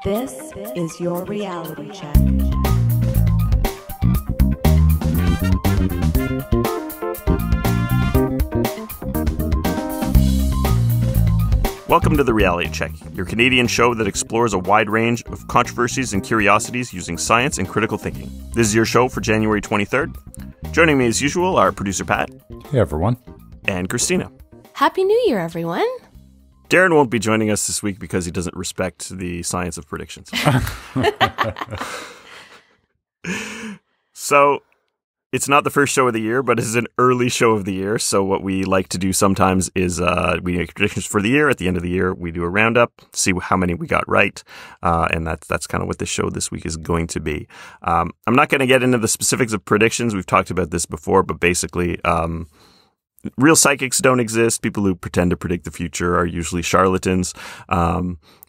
This is your reality check. Welcome to The Reality Check, your Canadian show that explores a wide range of controversies and curiosities using science and critical thinking. This is your show for January 23rd. Joining me as usual are producer Pat. Hey, everyone. And Christina. Happy New Year, everyone. Darren won't be joining us this week because he doesn't respect the science of predictions. So, it's not the first show of the year, but it is an early show of the year. So what we like to do sometimes is we make predictions for the year. At the end of the year, we do a roundup, see how many we got right. And that's kind of what the show this week is going to be. I'm not going to get into the specifics of predictions. We've talked about this before, but basically, real psychics don't exist. People who pretend to predict the future are usually charlatans.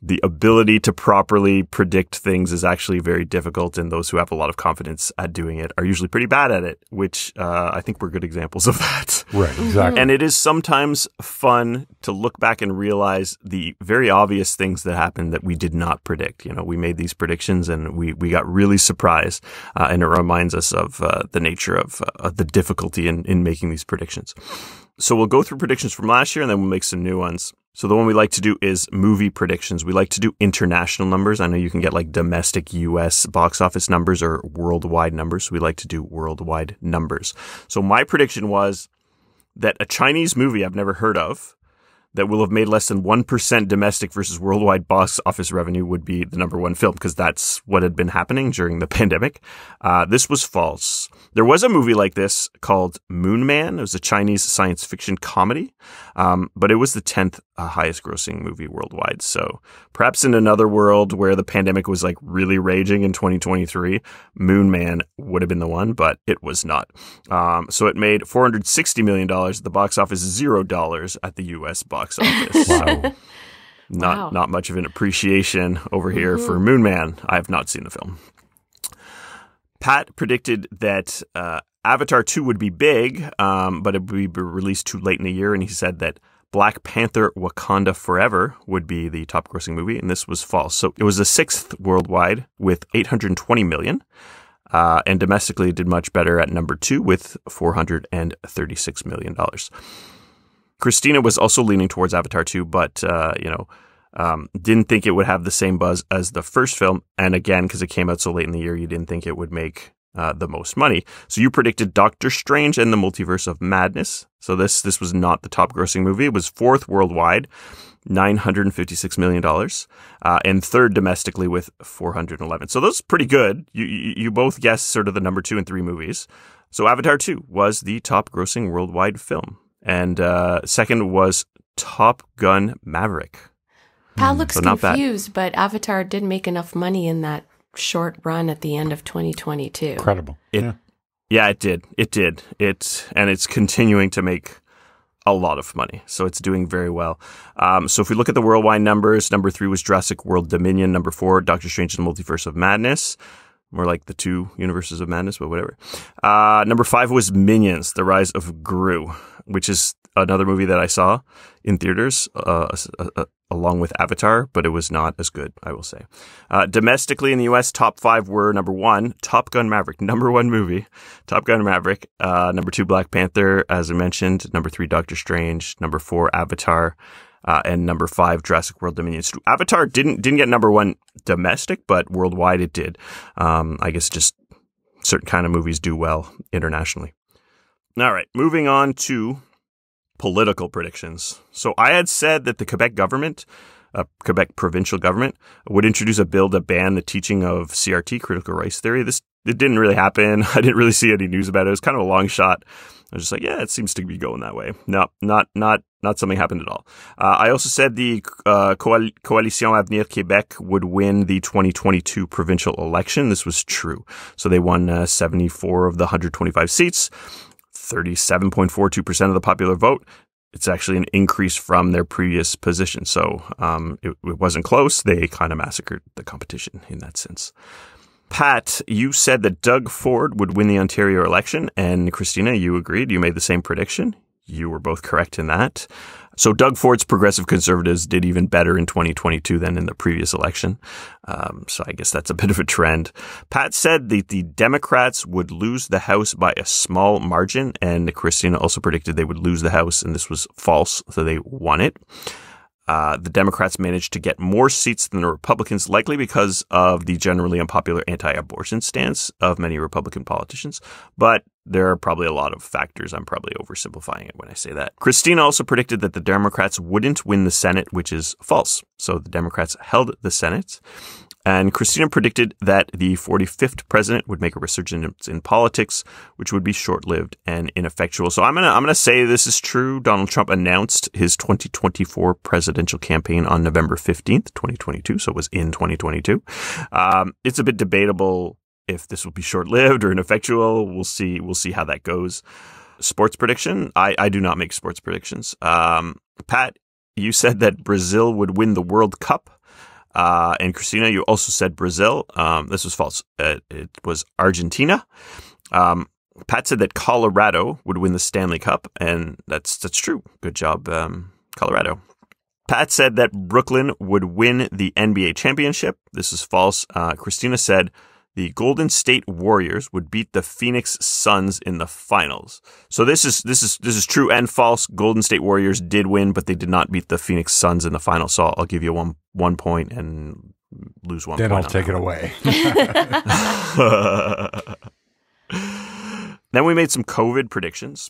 The ability to properly predict things is actually very difficult, and those who have a lot of confidence at doing it are usually pretty bad at it, which I think we're good examples of that. Right, exactly. And it is sometimes fun to look back and realize the very obvious things that happened that we did not predict. You know, we made these predictions and we got really surprised, and it reminds us of the nature of the difficulty in making these predictions. So we'll go through predictions from last year and then we'll make some new ones. So the one we like to do is movie predictions. We like to do international numbers. I know you can get like domestic US box office numbers or worldwide numbers. So we like to do worldwide numbers. So my prediction was that a Chinese movie I've never heard of that will have made less than 1% domestic versus worldwide box office revenue would be the number one film, because that's what had been happening during the pandemic. This was false. There was a movie like this called Moon Man. It was a Chinese science fiction comedy, but it was the 10th highest grossing movie worldwide. So perhaps in another world where the pandemic was like really raging in 2023, Moon Man would have been the one, but it was not. So it made $460 million at the box office, $0 at the US box office. Wow. Not much of an appreciation over here for Moon Man. I have not seen the film. Pat predicted that Avatar 2 would be big, but it would be released too late in the year, and he said that Black Panther Wakanda Forever would be the top grossing movie, and this was false. So it was the 6th worldwide with $820 million, and domestically it did much better at number 2 with $436 million. Christina was also leaning towards Avatar 2, but, didn't think it would have the same buzz as the first film. And again, because it came out so late in the year, you didn't think it would make the most money. So you predicted Doctor Strange and the Multiverse of Madness. So this was not the top grossing movie. It was 4th worldwide, $956 million, and 3rd domestically with 411. So those are pretty good. You both guessed sort of the number 2 and 3 movies. So Avatar 2 was the top grossing worldwide film. And second was Top Gun Maverick. Pat looks So not bad. confused, but Avatar did make enough money in that short run at the end of 2022. Incredible. Yeah, it did. And it's continuing to make a lot of money. So it's doing very well. So if we look at the worldwide numbers, number 3 was Jurassic World Dominion. Number 4, Doctor Strange and the Multiverse of Madness. More like the 2 universes of madness, but whatever. Number 5 was Minions, The Rise of Gru, which is another movie that I saw in theaters, along with Avatar, but it was not as good, I will say. Domestically in the US, top 5 were number 1, Top Gun Maverick, number 1 movie, Top Gun Maverick. Number 2, Black Panther, as I mentioned. Number 3, Doctor Strange. Number 4, Avatar. And number 5, Jurassic World Dominion. So Avatar didn't get number 1 domestic, but worldwide it did. I guess just certain kind of movies do well internationally. All right, moving on to political predictions. So I had said that the Quebec government, Quebec provincial government, would introduce a bill to ban the teaching of CRT, critical race theory. It didn't really happen. I didn't really see any news about it. It was kind of a long shot. I was just like, yeah, it seems to be going that way. No, not something happened at all. I also said the Coalition Avenir Québec would win the 2022 provincial election. This was true. So they won 74 of the 125 seats, 37.42% of the popular vote. It's actually an increase from their previous position. So it wasn't close. They kind of massacred the competition in that sense. Pat, you said that Doug Ford would win the Ontario election, and Christina, you agreed. You made the same prediction. You were both correct in that. So Doug Ford's Progressive Conservatives did even better in 2022 than in the previous election. So I guess that's a bit of a trend. Pat said that the Democrats would lose the House by a small margin, and Christina also predicted they would lose the House, and this was false, so they won it. The Democrats managed to get more seats than the Republicans, likely because of the generally unpopular anti-abortion stance of many Republican politicians. But there are probably a lot of factors. I'm probably oversimplifying it when I say that. Christina also predicted that the Democrats wouldn't win the Senate, which is false. So the Democrats held the Senate. And Christina predicted that the 45th president would make a resurgence in politics, which would be short-lived and ineffectual. So I'm gonna say this is true. Donald Trump announced his 2024 presidential campaign on November 15th, 2022. So it was in 2022. It's a bit debatable if this will be short-lived or ineffectual. We'll see how that goes. Sports prediction. I do not make sports predictions. Pat, you said that Brazil would win the World Cup. And Christina, you also said Brazil. This was false. It was Argentina. Pat said that Colorado would win the Stanley Cup, and that's true. Good job, Colorado. Pat said that Brooklyn would win the NBA championship. This is false. Christina said the Golden State Warriors would beat the Phoenix Suns in the finals. So this is true and false. Golden State Warriors did win, but they did not beat the Phoenix Suns in the finals. So I'll give you one point and lose 1 point. Then I'll take it away. Then we made some COVID predictions.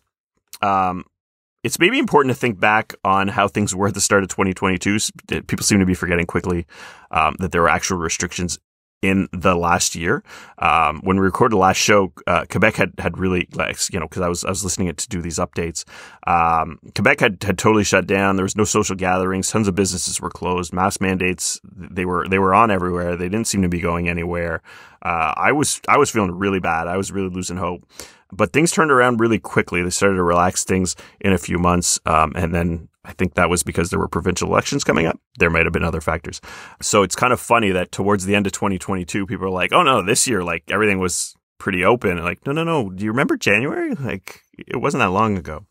It's maybe important to think back on how things were at the start of 2022. People seem to be forgetting quickly that there were actual restrictions in the last year. When we recorded the last show, Quebec had really, because I was listening to do these updates. Quebec had totally shut down. There was no social gatherings. Tons of businesses were closed. Mask mandates, they were on everywhere. They didn't seem to be going anywhere. I was feeling really bad. I was really losing hope. But things turned around really quickly. They started to relax things in a few months. And then I think that was because there were provincial elections coming up. There might have been other factors. So it's kind of funny that towards the end of 2022, people are like, oh no, this year, like everything was pretty open. And like, no. Do you remember January? Like it wasn't that long ago.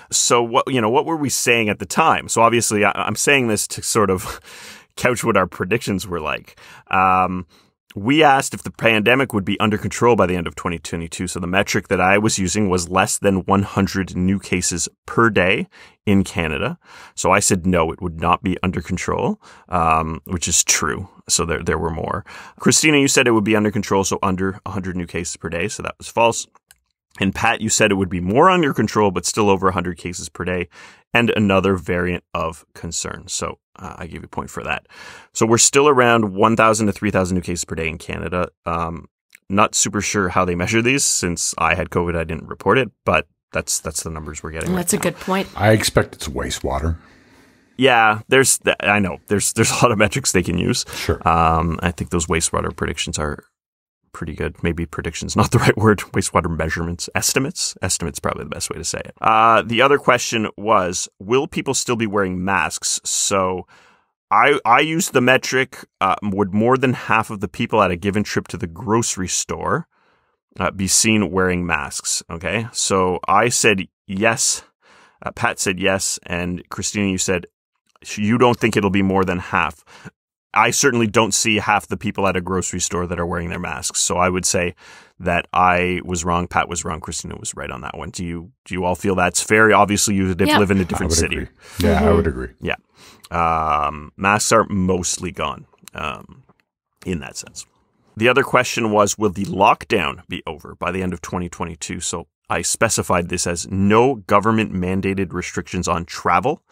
So what were we saying at the time? So obviously I'm saying this to sort of couch what our predictions were like. We asked if the pandemic would be under control by the end of 2022. So the metric that I was using was less than 100 new cases per day in Canada. So I said, no, it would not be under control, which is true. So there were more. Christina, you said it would be under control. So under 100 new cases per day. So that was false. And Pat, you said it would be more under control, but still over 100 cases per day and another variant of concern. So I give you a point for that. So we're still around 1,000 to 3,000 new cases per day in Canada. Not super sure how they measure these. Since I had COVID, I didn't report it, but that's the numbers we're getting. That's a good point. I expect it's wastewater. Yeah, I know there's a lot of metrics they can use. Sure. I think those wastewater predictions are pretty good. Maybe predictions, not the right word. Wastewater measurements. Estimates probably the best way to say it. The other question was, will people still be wearing masks? So I used the metric, would more than half of the people at a given trip to the grocery store be seen wearing masks? Okay. So I said yes. Pat said yes. And Christina, you said you don't think it'll be more than half. I certainly don't see half the people at a grocery store that are wearing their masks. So I would say that I was wrong. Pat was wrong. Christina was right on that one. Do you all feel that's fair? Obviously, you live in a different city. Agree. Yeah, I would agree. Yeah. Masks are mostly gone in that sense. The other question was, will the lockdown be over by the end of 2022? So I specified this as no government mandated restrictions on travel,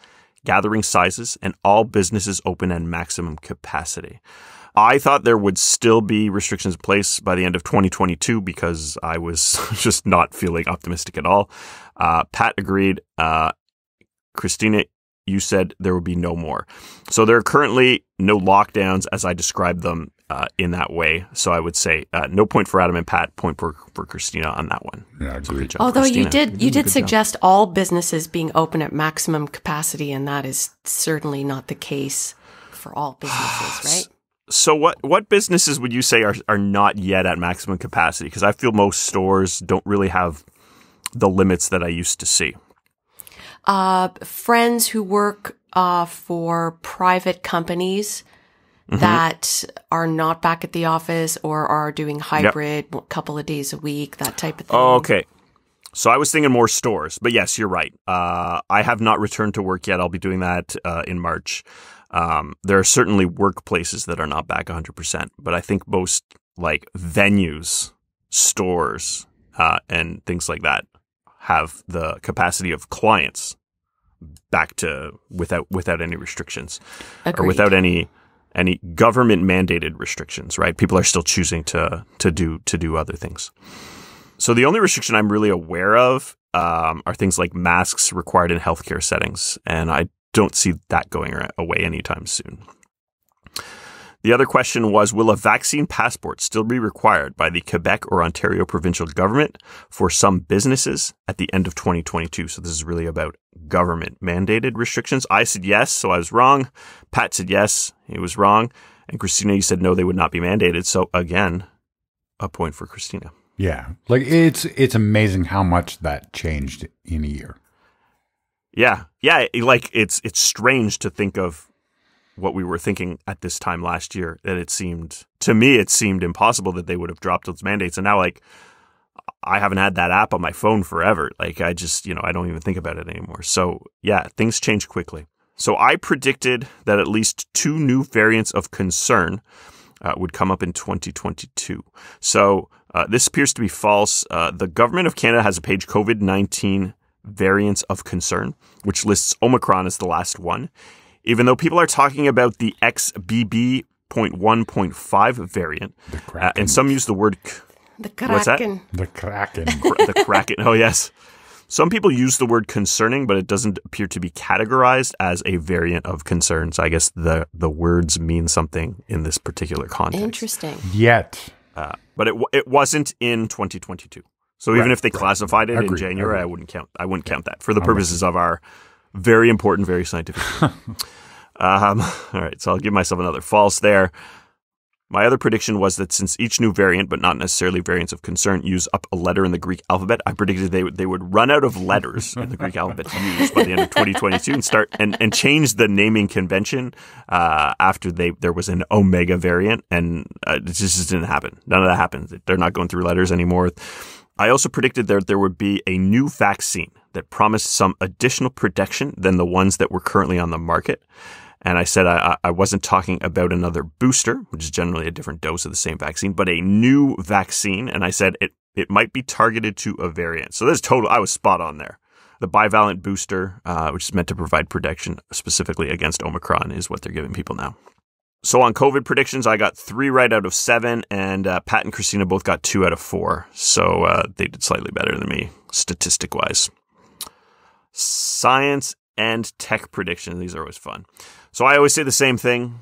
gathering sizes, and all businesses open at maximum capacity. I thought there would still be restrictions in place by the end of 2022 because I was just not feeling optimistic at all. Pat agreed. Christina, you said there would be no more. So there are currently no lockdowns as I described them in that way. So I would say no point for Adam and Pat, point for Christina on that one. Yeah, so good job, Although Christina. you did suggest all businesses being open at maximum capacity, and that is certainly not the case for all businesses, right? So what businesses would you say are not yet at maximum capacity? Because I feel most stores don't really have the limits that I used to see. Friends who work for private companies that are not back at the office or are doing hybrid, a couple of days a week, that type of thing. Oh, okay. So I was thinking more stores, but yes, you're right. I have not returned to work yet. I'll be doing that in March. There are certainly workplaces that are not back 100%, but I think most like venues, stores, and things like that have the capacity of clients back to without any restrictions. Agreed. Or without any government mandated restrictions, right? People are still choosing to do other things. So the only restriction I'm really aware of are things like masks required in healthcare settings, and I don't see that going away anytime soon. The other question was, will a vaccine passport still be required by the Quebec or Ontario provincial government for some businesses at the end of 2022? So this is really about government mandated restrictions. I said yes, so I was wrong. Pat said yes, he was wrong. And Christina, you said no, they would not be mandated. So again, a point for Christina. Yeah. Like it's amazing how much that changed in a year. Yeah. Yeah. Like it's strange to think of what we were thinking at this time last year, that it seemed impossible that they would have dropped those mandates. And now, like, I haven't had that app on my phone forever. Like, I just, I don't even think about it anymore. So yeah, things change quickly. So I predicted that at least 2 new variants of concern would come up in 2022. So this appears to be false. The government of Canada has a page, COVID-19 variants of concern, which lists Omicron as the last one. Even though people are talking about the XBB.1.5 variant, and some use the word... The Kraken. What's that? The Kraken. The Kraken. Oh, yes. Some people use the word concerning, but it doesn't appear to be categorized as a variant of concern. So I guess the words mean something in this particular context. Interesting. Yet. But it wasn't in 2022. So even if they classified it in January, I wouldn't count that for the purposes of our very important, very scientific. All right, so I'll give myself another false there. My other prediction was that since each new variant, but not necessarily variants of concern, use up a letter in the Greek alphabet, I predicted they would run out of letters in the Greek alphabet to use by the end of 2022 and start and change the naming convention after there was an Omega variant, and it just didn't happen. None of that happened. They're not going through letters anymore. I also predicted that there would be a new vaccine that promised some additional protection than the ones that were currently on the market. And I said I wasn't talking about another booster, which is generally a different dose of the same vaccine, but a new vaccine. And I said it might be targeted to a variant. So this I was spot on there. The bivalent booster, which is meant to provide protection specifically against Omicron, is what they're giving people now. So on COVID predictions, I got 3 right out of 7, and Pat and Christina both got 2 out of 4. So they did slightly better than me, statistic-wise. Science and tech predictions. These are always fun. So I always say the same thing.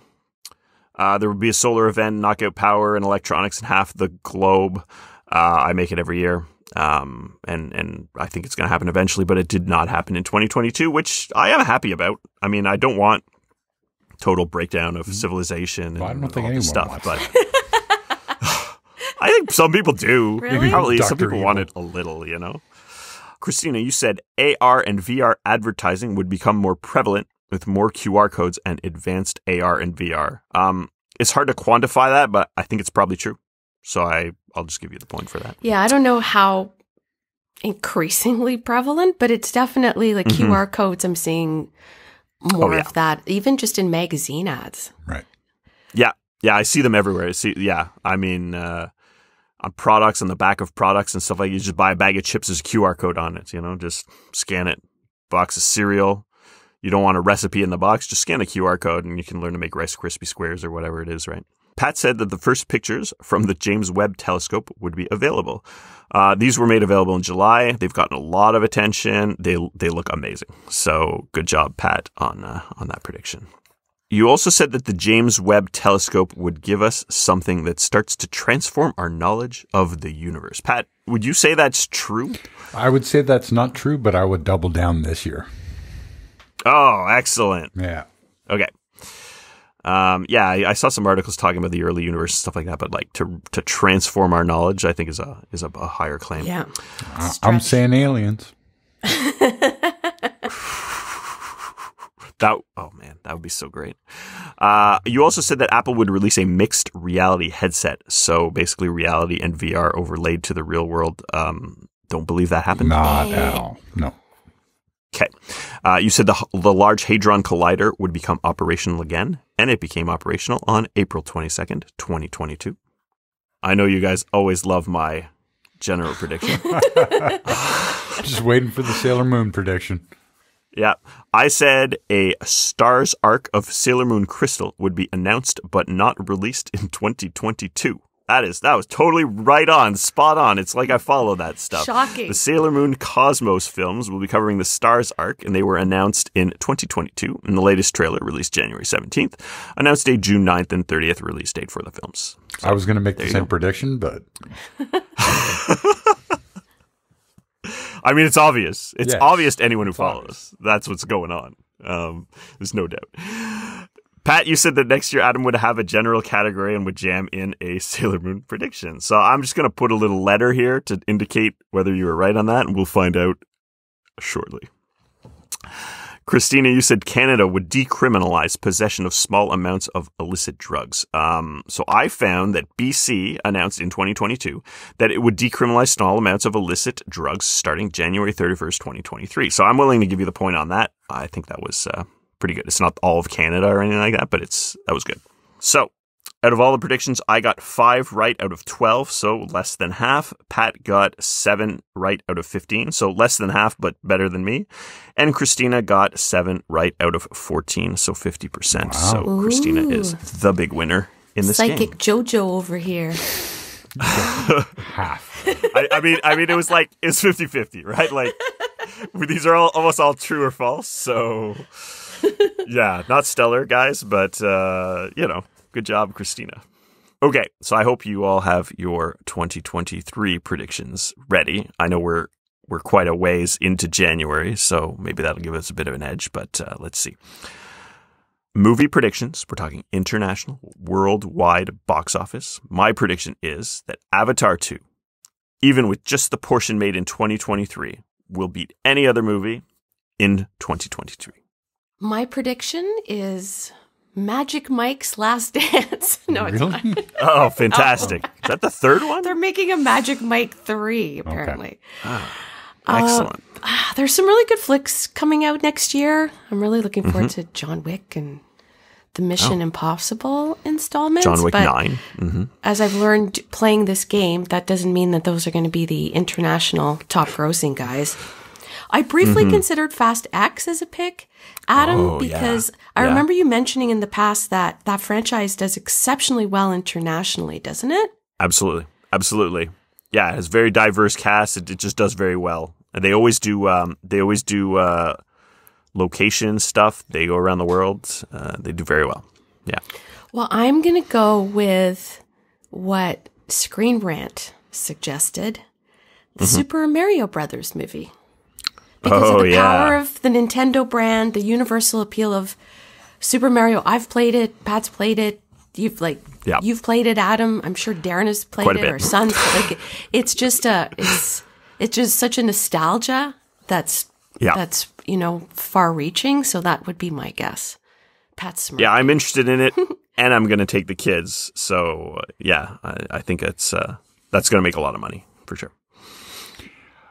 There would be a solar event, knock out power and electronics in half the globe. I make it every year. And I think it's going to happen eventually, but it did not happen in 2022, which I am happy about. I mean, I don't want total breakdown of civilization and I don't think all this anyone stuff, wants. but I think some people do. Really? Probably some Dr. people Evil. want it a little, Christina, you said AR and VR advertising would become more prevalent with more QR codes and advanced AR and VR. It's hard to quantify that, but I think it's probably true. So I'll just give you the point for that. Yeah, I don't know how increasingly prevalent, but it's definitely like QR codes. I'm seeing more of that, even just in magazine ads. Right. Yeah. Yeah, I see them everywhere. I mean, on products, on the back of products and stuff like that, you just buy a bag of chips, there's a QR code on it, just scan it. Box of cereal. You don't want a recipe in the box, just scan a QR code and you can learn to make Rice Krispie Squares or whatever it is, right? Pat said that the first pictures from the James Webb Telescope would be available. These were made available in July. They've gotten a lot of attention. They look amazing. So good job, Pat, on that prediction. You also said that the James Webb Telescope would give us something that starts to transform our knowledge of the universe. Pat, would you say that's true? I would say that's not true, but I would double down this year. Oh, excellent. Yeah. Okay. I saw some articles talking about the early universe and stuff like that, but like to transform our knowledge, I think is a higher claim. Yeah. I'm saying aliens. Oh man, that would be so great. You also said that Apple would release a mixed reality headset. So basically reality and VR overlaid to the real world. Don't believe that happened? Not at all. No. Okay. You said the Large Hadron Collider would become operational again, and it became operational on April 22nd, 2022. I know you guys always love my general prediction. Just waiting for the Sailor Moon prediction. Yeah. I said a Stars Arc of Sailor Moon Crystal would be announced but not released in 2022. That was totally right on, spot on. It's like I follow that stuff. Shocking. The Sailor Moon Cosmos films will be covering the Stars Arc, and they were announced in 2022. And the latest trailer, released January 17th, announced a June 9th and 30th release date for the films. So, I was going to make the same prediction, but... I mean, it's obvious. It's Yes, obvious to anyone who it's follows. obvious. That's what's going on. There's no doubt. Pat, you said that next year Adam would have a general category and would jam in a Sailor Moon prediction. So I'm just going to put a little letter here to indicate whether you were right on that, and we'll find out shortly. Christina, you said Canada would decriminalize possession of small amounts of illicit drugs. So I found that BC announced in 2022 that it would decriminalize small amounts of illicit drugs starting January 31st, 2023. So I'm willing to give you the point on that. I think that was pretty good. It's not all of Canada or anything like that, but that was good. So out of all the predictions, I got 5 right out of 12, so less than half. Pat got 7 right out of 15, so less than half, but better than me. And Christina got 7 right out of 14, so 50%. Wow. So Christina is the big winner in this game. Psychic JoJo over here. Half. I mean, it was 50-50, right? Like, these are almost all true or false, so yeah, not stellar, guys, but, good job, Christina. Okay, so I hope you all have your 2023 predictions ready. I know we're quite a ways into January, so maybe that'll give us a bit of an edge, but let's see. Movie predictions. We're talking international, worldwide box office. My prediction is that Avatar 2, even with just the portion made in 2023, will beat any other movie in 2023. My prediction is Magic Mike's Last Dance. No, it's not. Oh, fantastic. Is that the third one? They're making a Magic Mike 3, apparently. Okay. Excellent. There's some really good flicks coming out next year. I'm really looking forward to John Wick and the Mission Impossible installments. John Wick but 9. Mm-hmm. As I've learned playing this game, that doesn't mean that those are going to be the international top grossing guys. I briefly considered Fast X as a pick, Adam, because I remember you mentioning in the past that franchise does exceptionally well internationally, doesn't it? Absolutely. Absolutely. Yeah, it has very diverse cast. It just does very well. And they always do location stuff. They go around the world. They do very well. Yeah. Well, I'm going to go with what Screen Rant suggested, the Super Mario Brothers movie. Because of the power of the Nintendo brand, the universal appeal of Super Mario. I've played it. Pat's played it. You've played it, Adam. I'm sure Darren has played it. Our sons. It's just such a nostalgia that's far-reaching. So that would be my guess. Pat's smart. Yeah, I'm interested in it, and I'm going to take the kids. So I think that's going to make a lot of money for sure.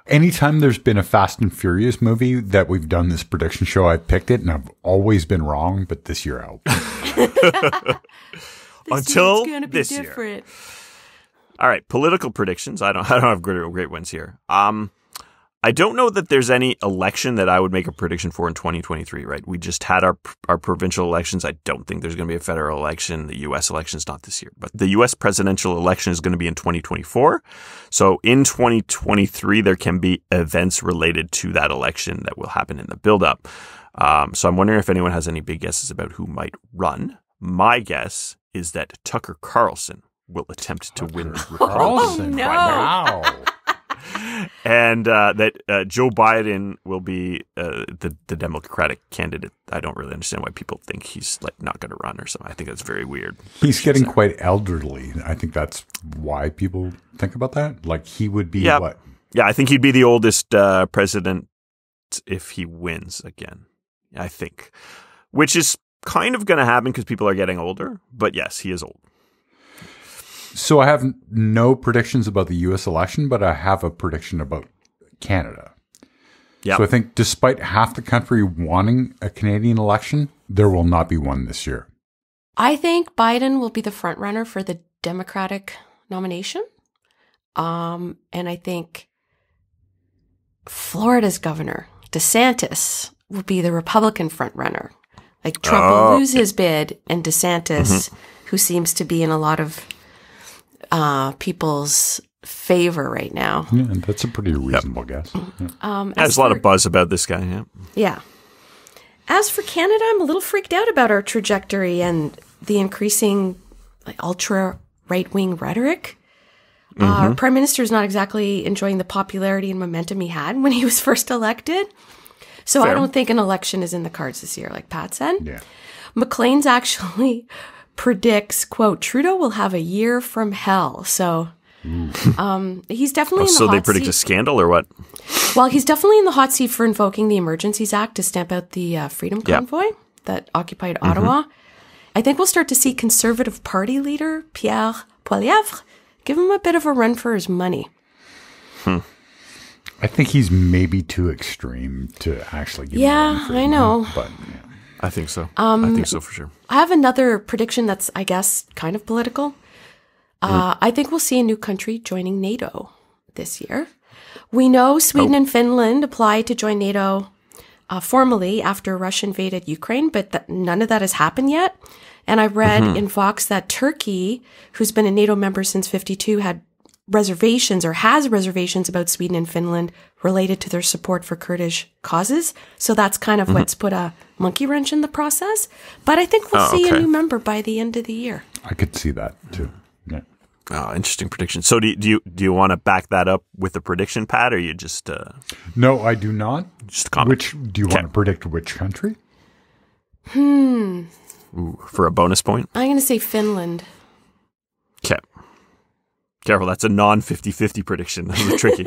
Anytime there's been a Fast and Furious movie that we've done this prediction show, I've picked it, and I've always been wrong, but this year I'll. Until gonna be this different. year. All right, political predictions. I don't have great ones here. I don't know that there's any election that I would make a prediction for in 2023, right? We just had our provincial elections. I don't think there's going to be a federal election. The U.S. election is not this year. But the U.S. presidential election is going to be in 2024. So in 2023, there can be events related to that election that will happen in the buildup. So I'm wondering if anyone has any big guesses about who might run. My guess is that Tucker Carlson will attempt to win the Republican primary. Wow. And that Joe Biden will be the Democratic candidate. I don't really understand why people think he's not going to run or something. I think that's very weird. He's getting quite elderly. I think that's why people think about that. Like he would be what? Yeah, I think he'd be the oldest president if he wins again. I think. which is kind of going to happen because people are getting older. But yes, he is old. So I have no predictions about the U.S. election, but I have a prediction about Canada. Yeah. So I think despite half the country wanting a Canadian election, there will not be one this year. I think Biden will be the front runner for the Democratic nomination. And I think Florida's governor, DeSantis, will be the Republican front runner. Like Trump will lose his bid, and DeSantis, who seems to be in a lot of people's favor right now. Yeah, that's a pretty reasonable guess. Yeah. There's a lot of buzz about this guy. Yeah. Yeah. As for Canada, I'm a little freaked out about our trajectory and the increasing ultra right-wing rhetoric. Our prime minister is not exactly enjoying the popularity and momentum he had when he was first elected. So Fair. I don't think an election is in the cards this year, like Pat said. Yeah. Maclean's actually predicts, quote, Trudeau will have a year from hell. So he's definitely in the So hot they predict seat. a scandal or what? Well, he's definitely in the hot seat for invoking the Emergencies Act to stamp out the Freedom Convoy that occupied Ottawa. I think we'll start to see Conservative Party leader Pierre Poilievre give him a bit of a run for his money. I think he's maybe too extreme to actually give him a run for his I know. money, but yeah. I think so. I think so for sure. I have another prediction that's, I guess, kind of political. I think we'll see a new country joining NATO this year. We know Sweden and Finland applied to join NATO formally after Russia invaded Ukraine, but none of that has happened yet. And I read in Vox that Turkey, who's been a NATO member since 1952, had reservations or has reservations about Sweden and Finland related to their support for Kurdish causes. So that's kind of what's put a monkey wrench in the process. But I think we'll see a new member by the end of the year. I could see that too. Yeah. Oh, interesting prediction. So do you want to back that up with a prediction, Pat, or you just No, I do not. just a comment? Do you want to predict which country? Ooh, for a bonus point? I'm going to say Finland. Okay. Careful, that's a non-50-50 prediction. That's tricky.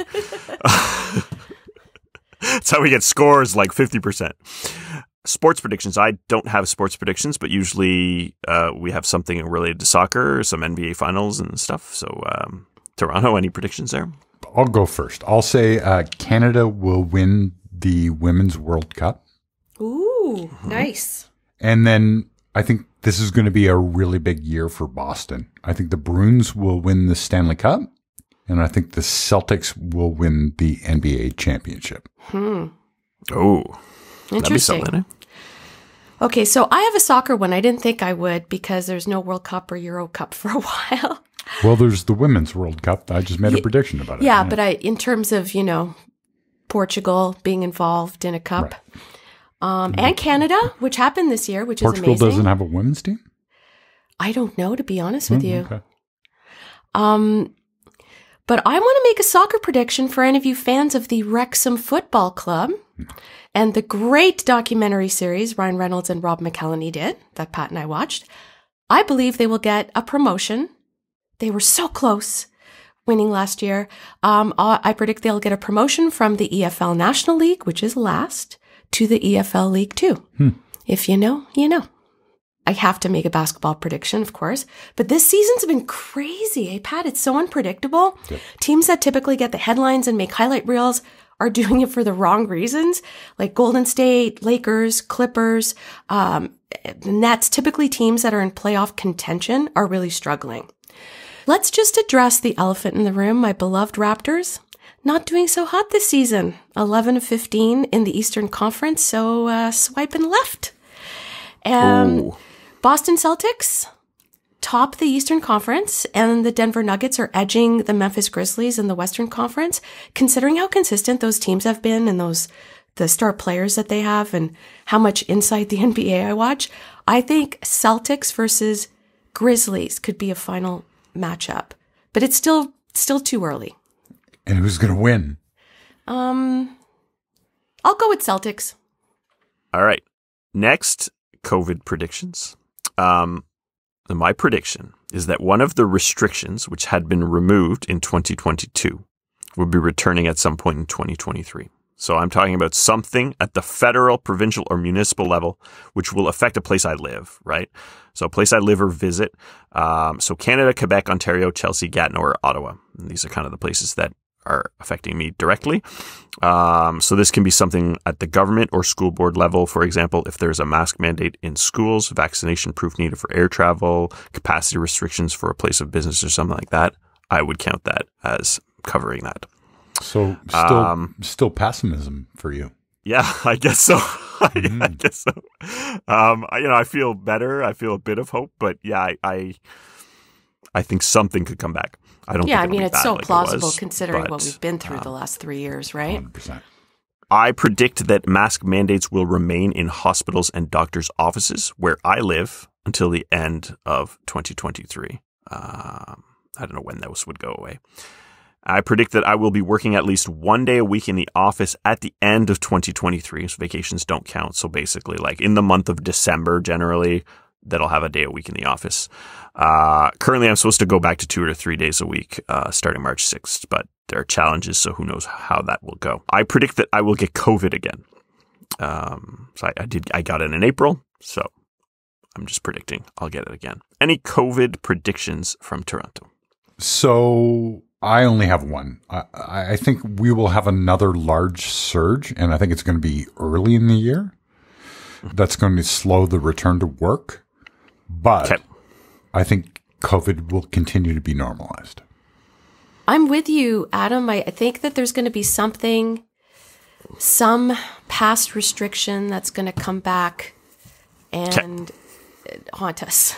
That's how we get scores like 50%. Sports predictions. I don't have sports predictions, but usually we have something related to soccer, some NBA finals and stuff. So, Toronto, any predictions there? I'll go first. I'll say Canada will win the Women's World Cup. Ooh, nice. And then I think this is going to be a really big year for Boston. I think the Bruins will win the Stanley Cup, and I think the Celtics will win the NBA championship. Oh, that'd be Interesting. something. Okay, so I have a soccer one. I didn't think I would because there's no World Cup or Euro Cup for a while. Well, there's the Women's World Cup. I just made a prediction about it. Yeah, but in terms of, Portugal being involved in a cup. Right. And Canada, which happened this year, which Portugal is amazing. doesn't have a women's team? I don't know, to be honest with you. Okay. But I want to make a soccer prediction for any of you fans of the Wrexham Football Club and the great documentary series Ryan Reynolds and Rob McElhenney did that Pat and I watched. I believe they will get a promotion. They were so close winning last year. I predict they'll get a promotion from the EFL National League, which is last, to the EFL League 2. If you know, you know. I have to make a basketball prediction, of course. But this season's been crazy, eh, Pat? It's so unpredictable. Yep. Teams that typically get the headlines and make highlight reels are doing it for the wrong reasons, like Golden State, Lakers, Clippers. The Nets, typically teams that are in playoff contention, are really struggling. Let's just address the elephant in the room, my beloved Raptors. Not doing so hot this season. 11 of 15 in the Eastern Conference, so swiping left. Boston Celtics top the Eastern Conference, and the Denver Nuggets are edging the Memphis Grizzlies in the Western Conference. Considering how consistent those teams have been and the star players that they have and how much inside the NBA I watch, I think Celtics versus Grizzlies could be a final matchup. But it's still too early. And who's going to win? I'll go with Celtics. All right. Next, COVID predictions. My prediction is that one of the restrictions which had been removed in 2022 will be returning at some point in 2023. So I'm talking about something at the federal, provincial, or municipal level, which will affect a place I live, right? So a place I live or visit. So Canada, Quebec, Ontario, Chelsea, Gatineau, or Ottawa. And these are kind of the places that are affecting me directly. So this can be something at the government or school board level. For example, if there's a mask mandate in schools, vaccination proof needed for air travel, capacity restrictions for a place of business or something like that, I would count that as covering that. So still pessimism for you. Yeah, I guess so. I guess so. I feel better. I feel a bit of hope, but yeah, I think something could come back. I don't. Yeah, think I mean, it's so like plausible considering what we've been through the last 3 years, right? 100%. I predict that mask mandates will remain in hospitals and doctors' offices where I live until the end of 2023. I don't know when those would go away. I predict that I will be working at least 1 day a week in the office at the end of 2023. So vacations don't count. So basically, like in the month of December, generally, that I'll have a day a week in the office. Currently, I'm supposed to go back to 2 or 3 days a week starting March 6th, but there are challenges, so who knows how that will go. I predict that I will get COVID again. So I got it in April, so I'm just predicting I'll get it again. Any COVID predictions from Toronto? So I only have one. I think we will have another large surge, and I think it's going to be early in the year. That's going to slow the return to work. But I think COVID will continue to be normalized. I'm with you, Adam. I think that there's going to be some past restriction that's going to come back and haunt us.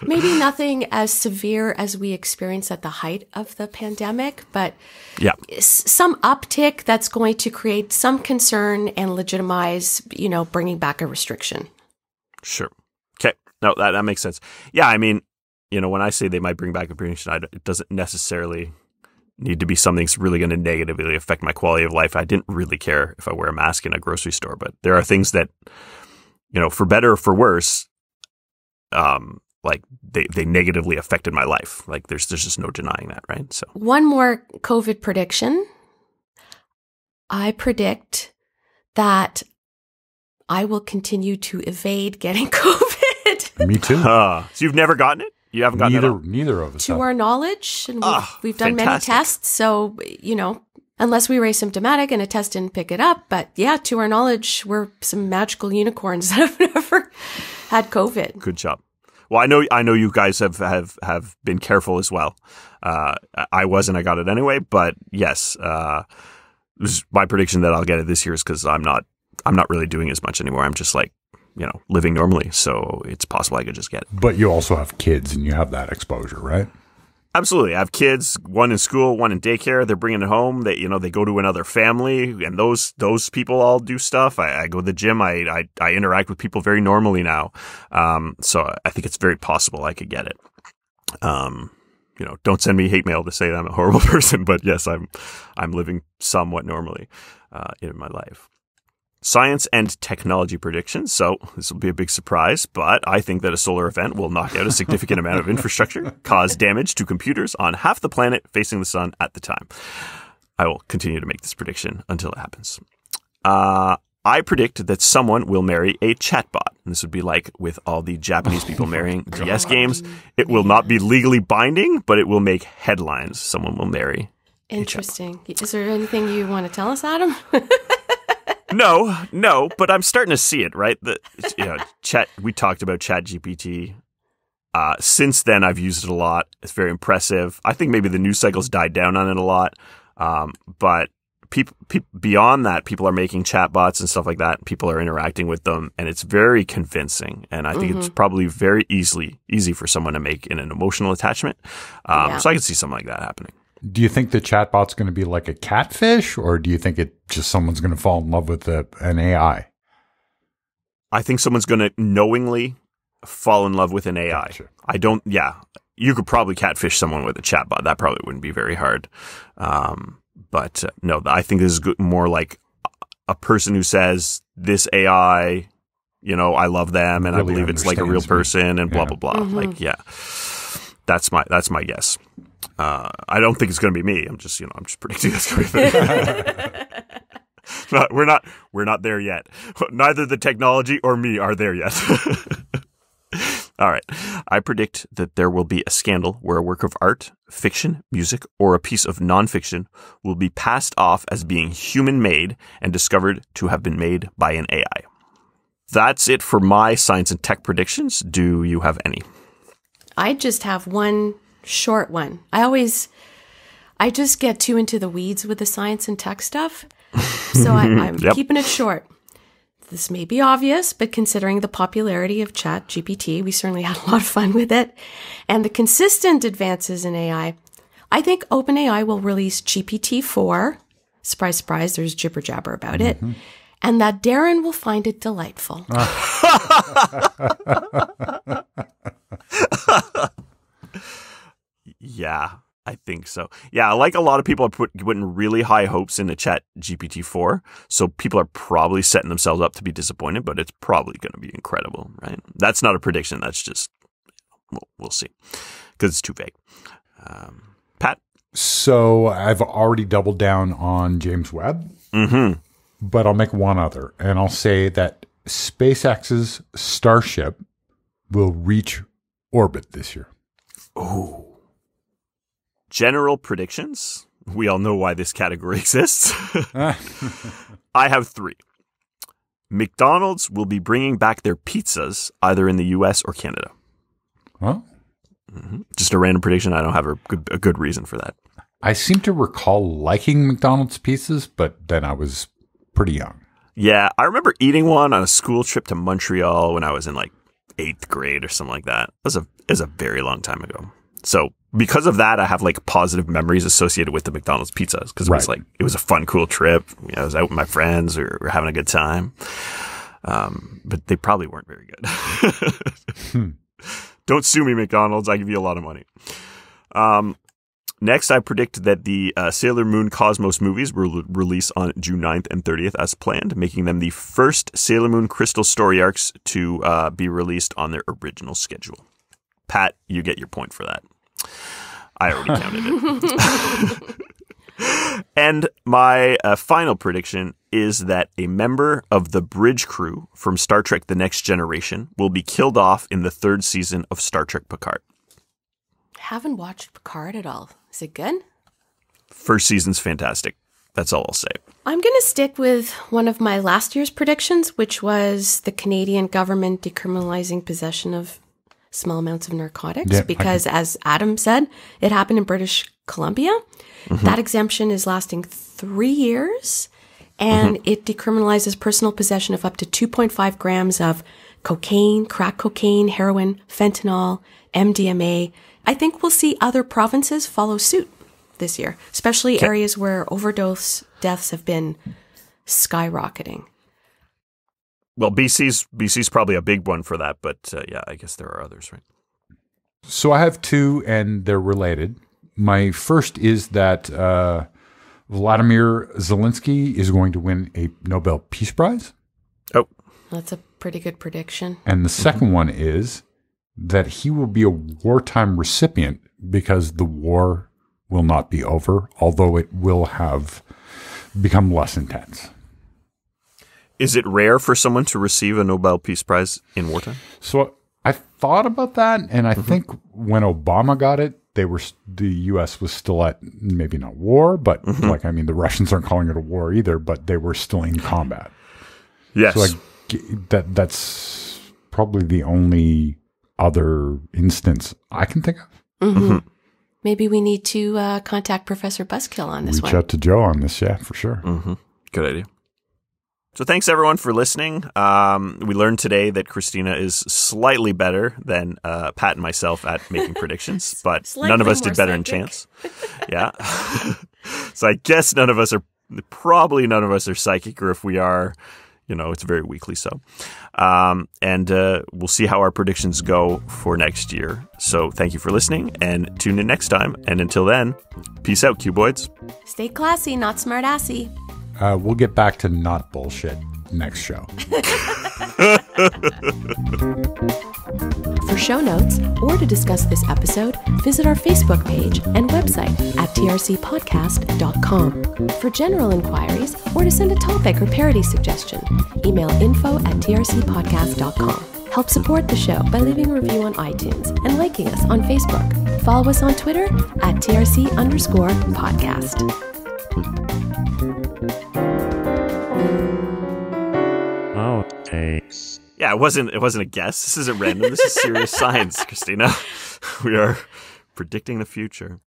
Maybe nothing as severe as we experienced at the height of the pandemic, but some uptick that's going to create some concern and legitimize, bringing back a restriction. Sure. Okay. No, that makes sense. Yeah. I mean, when I say they might bring back a restriction, it doesn't necessarily need to be something that's really going to negatively affect my quality of life. I didn't really care if I wear a mask in a grocery store, but there are things that, for better or for worse, like they negatively affected my life. Like there's just no denying that, right? So one more COVID prediction. I predict that I will continue to evade getting COVID. Me too. So you've never gotten it? You haven't gotten it? Neither of us. To our knowledge, and we've done many tests. So, unless we were asymptomatic and a test didn't pick it up. But yeah, to our knowledge, we're some magical unicorns that have never had COVID. Good job. Well, I know you guys have been careful as well. I wasn't. I got it anyway. But yes, this is my prediction that I'll get it this year is because I'm not really doing as much anymore. I'm just like, living normally. So it's possible I could just get it. But you also have kids and you have that exposure, right? Absolutely. I have kids, one in school, one in daycare. They're bringing it home. They go to another family, and those people all do stuff. I go to the gym. I interact with people very normally now. So I think it's very possible I could get it. Don't send me hate mail to say that I'm a horrible person, but yes, I'm living somewhat normally in my life. Science and technology predictions. So this will be a big surprise, but I think that a solar event will knock out a significant amount of infrastructure, cause damage to computers on half the planet facing the sun at the time. I will continue to make this prediction until it happens. I predict that someone will marry a chatbot. And this would be like with all the Japanese people marrying DS games. It will not be legally binding, but it will make headlines. Someone will marry. Interesting. Is there anything you want to tell us, Adam? No, but I'm starting to see it, right? We talked about ChatGPT. Since then, I've used it a lot. It's very impressive. I think maybe the news cycle's died down on it a lot. But people beyond that, people are making chatbots and stuff like that. People are interacting with them, and it's very convincing. And I think it's probably very easy for someone to make an emotional attachment. So I could see something like that happening. Do you think the chatbot's going to be like a catfish, or do you think someone's going to fall in love with an AI? I think someone's going to knowingly fall in love with an AI. Gotcha. You could probably catfish someone with a chatbot. That probably wouldn't be very hard. But no, I think this is more like a person who says this AI, I love them and really I believe it's like a real person and blah, blah, blah. Like, yeah, that's my guess. I don't think it's going to be me. I'm just predicting it's going to be me. We're not there yet. Neither the technology or me are there yet. All right. I predict that there will be a scandal where a work of art, fiction, music, or a piece of nonfiction will be passed off as being human-made and discovered to have been made by an AI. That's it for my science and tech predictions. Do you have any? I just have one short one. I just get too into the weeds with the science and tech stuff. So I'm keeping it short. This may be obvious, but considering the popularity of ChatGPT, we certainly had a lot of fun with it. And the consistent advances in AI, I think OpenAI will release GPT-4. Surprise, surprise, there's jibber jabber about it. And that Darren will find it delightful. Yeah, I think so. Yeah, like a lot of people are putting really high hopes into ChatGPT-4. So people are probably setting themselves up to be disappointed, but it's probably going to be incredible, right? That's not a prediction. That's just, we'll see, because it's too vague. Pat? So I've already doubled down on James Webb, but I'll make one other. And I'll say that SpaceX's Starship will reach orbit this year. Oh. General predictions. We all know why this category exists. I have 3. McDonald's will be bringing back their pizzas either in the US or Canada. Huh? Just a random prediction. I don't have a good reason for that. I seem to recall liking McDonald's pizzas, but then I was pretty young. Yeah, I remember eating one on a school trip to Montreal when I was in like 8th grade or something like that. It was a very long time ago. So because of that, I have like positive memories associated with the McDonald's pizzas because it was a fun, cool trip. I was out with my friends. We were having a good time. But they probably weren't very good. Don't sue me, McDonald's. I give you a lot of money. Next, I predict that the Sailor Moon Cosmos movies will release on June 9th and 30th as planned, making them the first Sailor Moon Crystal story arcs to be released on their original schedule. Pat, you get your point for that. I already counted it. And my final prediction is that a member of the bridge crew from Star Trek The Next Generation will be killed off in the 3rd season of Star Trek Picard. Haven't watched Picard at all. Is it good? First season's fantastic. That's all I'll say. I'm going to stick with one of my last year's predictions, which was the Canadian government decriminalizing possession of small amounts of narcotics, because as Adam said, it happened in British Columbia. That exemption is lasting 3 years, and it decriminalizes personal possession of up to 2.5 grams of cocaine, crack cocaine, heroin, fentanyl, MDMA. I think we'll see other provinces follow suit this year, especially areas where overdose deaths have been skyrocketing. Well, BC's probably a big one for that, but yeah, I guess there are others, right? So I have 2, and they're related. My first is that Vladimir Zelensky is going to win a Nobel Peace Prize. Oh. That's a pretty good prediction. And the second one is that he will be a wartime recipient because the war will not be over, although it will have become less intense. Is it rare for someone to receive a Nobel Peace Prize in wartime? So I thought about that, and I think when Obama got it, the U.S. was still at maybe not war, but the Russians aren't calling it a war either, but they were still in combat. Yes. So that's probably the only other instance I can think of. Maybe we need to contact Professor Buskill on this one. Reach out to Joe on this, yeah, for sure. Good idea. So thanks, everyone, for listening. We learned today that Christina is slightly better than Pat and myself at making predictions, but none of us did better in chance. Yeah. So I guess none of us are psychic, or if we are, it's very weakly so. And we'll see how our predictions go for next year. So thank you for listening, and tune in next time. And until then, peace out, Cuboids. Stay classy, not smart-assy. We'll get back to not bullshit next show. For show notes or to discuss this episode, visit our Facebook page and website at trcpodcast.com. For general inquiries or to send a topic or parody suggestion, email info@trcpodcast.com. Help support the show by leaving a review on iTunes and liking us on Facebook. Follow us on Twitter at TRC_podcast. Oh, thanks. Yeah, it wasn't a guess. This isn't random. This is serious science, Christina. We are predicting the future.